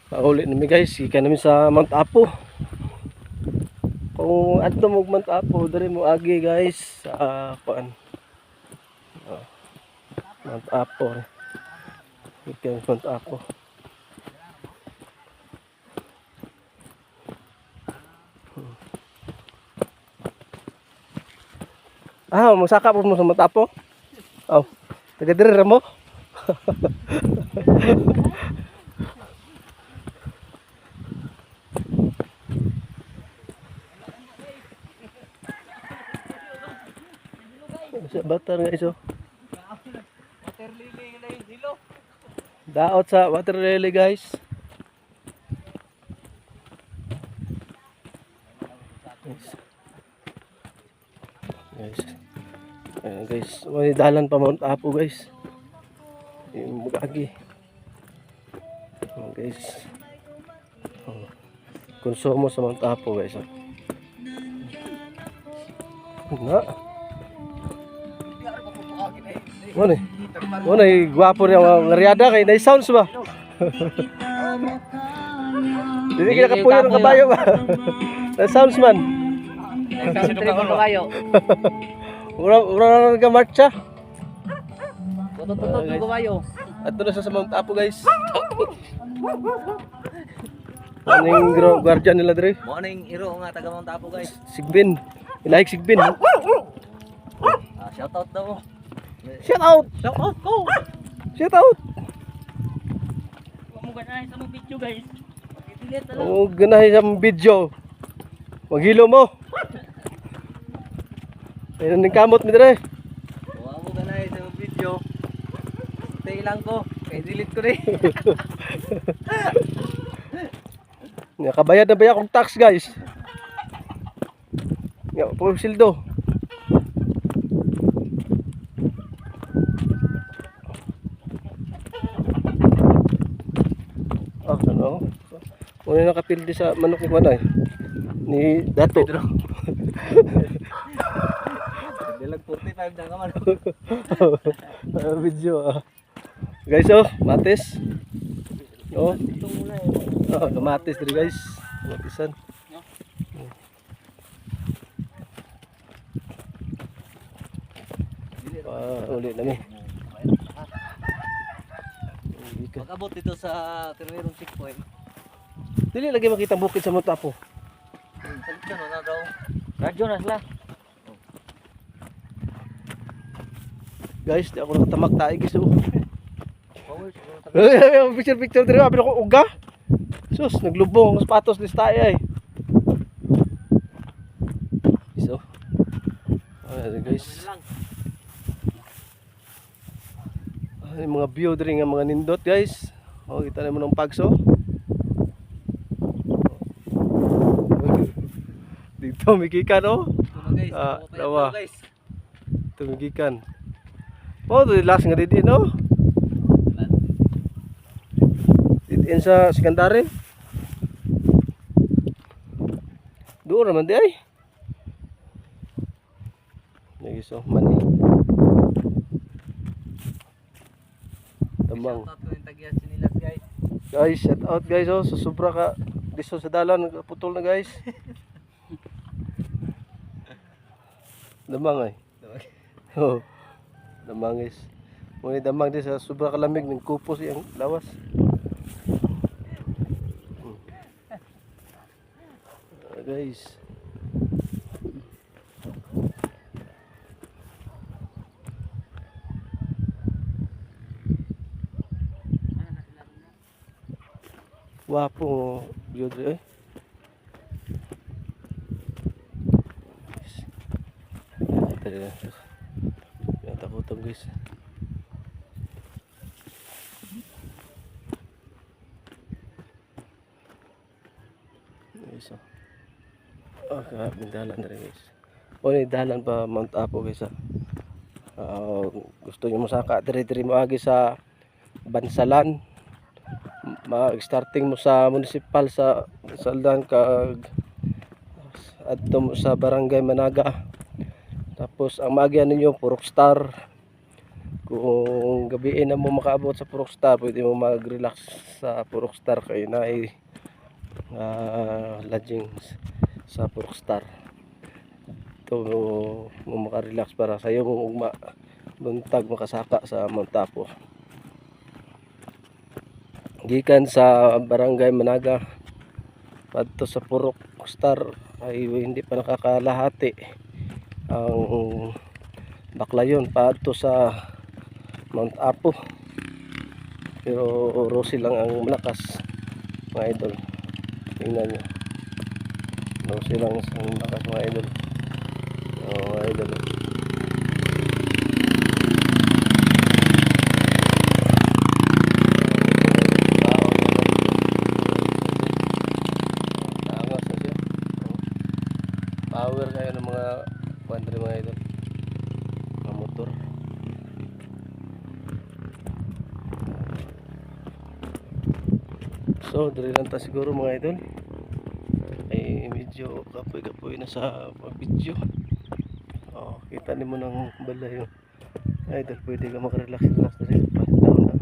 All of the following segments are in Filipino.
Pauli namin guys, ikan namin sa Mount Apo. Kung adto mo Mount Apo, diri mo agi guys sa kuan. Mount Apo. Ikan Mount Apo. Masaka po mo sa Mount Apo? Oh, taga diri ra mo? Sa batar guys oh. Water lily na yung hilo. Daot sa water lily guys. Guys. Ayan guys, may dalan pa Mount Apo guys. Yung magagi. Ayan guys. Konsumo sa Mount Apo guys. Na. Ano eh? Ano eh, gwapo niya mga ngariada kay na sounds ba? Hindi kita kapuyo ng kabayo ba? Na sounds man. Sino ka ulo kayo? Ura na nag-marcha. Tutututut mo kayo. At doon na sa Mount Apo guys. Ano yung guardian nila dre? Morning iro nga taga Mount Apo guys. Sigbin. Ilahik Sigbin. Shout out daw. Shout out! Shout out ko. Shout out! Huwag mo ganahin sa mga video guys. Pag-delete na lang. Oh, ganahin sa video. Maghilo mo. Ayun ang kamot mi dre. Huwag mo ganahin sa mga video. Stay lang ko. Kaya delete ko rin. Nakabayad na ba akong tax guys? Nga, puro sildo. Ano? Una nakapildi sa manok ni Manay. Ni Dato. Dalag 45 na ka man. Video guys oh, matis. Oh, Ito muna eh. kamatis diri guys. Matisan. Ulit na mi. Pag-abot dito sa Termerong checkpoint. Dili lagi makita ang bukid sa Mount Apo. Salita na daw. Radyo na sila. Guys, di ako nakatamak tayo guys oh. Power. Picture diri abi ko uga. Sus, naglubong ang sapatos ni tayo ay. So. Guys. Yung mga view diri nga mga nindot guys. Oh, kita na mo ng pagso. Dito migikan oh. Guys, dawa. Tumigikan. Oh, the last nga dito no. Dito sa secondary. Doon naman di ay. Lagi so mani. Tamang. Shout out ko yung tagias sinilas guys. Guys, shout out guys oh, so sobra ka diso sa dalan putol na guys. Damang ay. Oh. Damang guys. Muna damang din sa sobra kalamig ng kupos yung lawas. Guys. Wapo view dre eh. Tadi na. Yang takutom guys. Guys. Dalan na rin guys. O ni dalan pa Mount Apo guys ah. Gusto niyo masaka diri-diri mo agi sa Bansalan. Starting mo sa municipal sa Saldan kag adto mo sa Barangay Managa. Tapos ang maagyan ninyo Purok Star. Kung gabiin na mo makaabot sa Purok Star, pwede mo mag-relax sa Purok Star kayo na lodging sa Purok Star. Ito mo makarelax para sa iyo kung buntag makasaka sa Mount Apo. Gikan sa Barangay Managa padto sa Purok Star ay hindi pa nakakalahati ang Baklayon padto sa Mount Apo, pero Rosie lang ang malakas mga idol. Tingnan nyo, Rosie lang ang malakas mga idol. Mga idol, naangas na siya. Power kayo ng mga kwandre mga idol, mga motor. So, dali lang ta siguro mga idol. Ay medyo kapoy-kapoy na sa video. Kita ni mo ng balay yung idol, pwede ka makarelax na rin. Down na.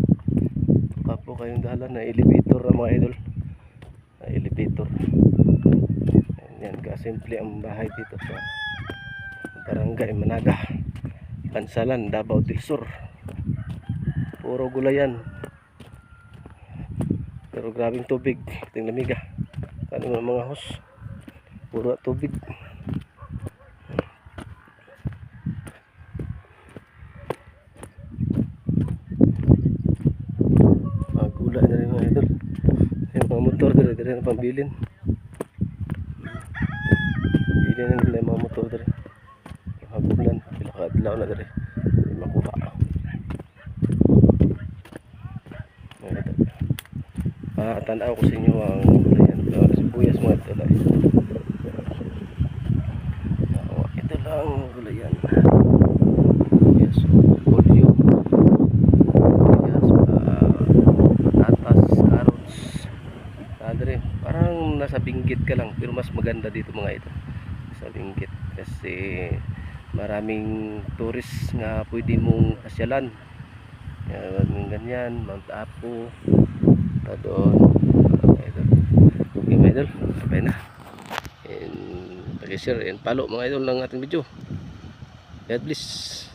Papo kayong dalan na elevator mga idol. Na elevator. Yan ka simple ang bahay dito sa Barangay Managa, Pansalan, Davao del Sur. Puro gulayan. Pero grabing tubig, ting lamiga. Ano mga host, puro tubig. Gulay na rin mga idol. Yung mga motor dire na pambilin. Bilin na nila yung mga motor dire. Habulan, pilakadlaw na dire. Makuha. Tandaan ko sa inyo ang gulayan. Sibuyas mga ito lang. Ito lang ang gulayan. Sibuyas, polio. Patatas, carrots. Nadre, parang nasa Benguet ka lang, pero mas maganda dito mga ito. Sa Benguet kasi maraming tourist nga pwede mong pasyalan. Ganyan, Mount Apo. Doon. Okay mga idol, sabay na. And pag-share and follow mga idol ng ating video. God bless.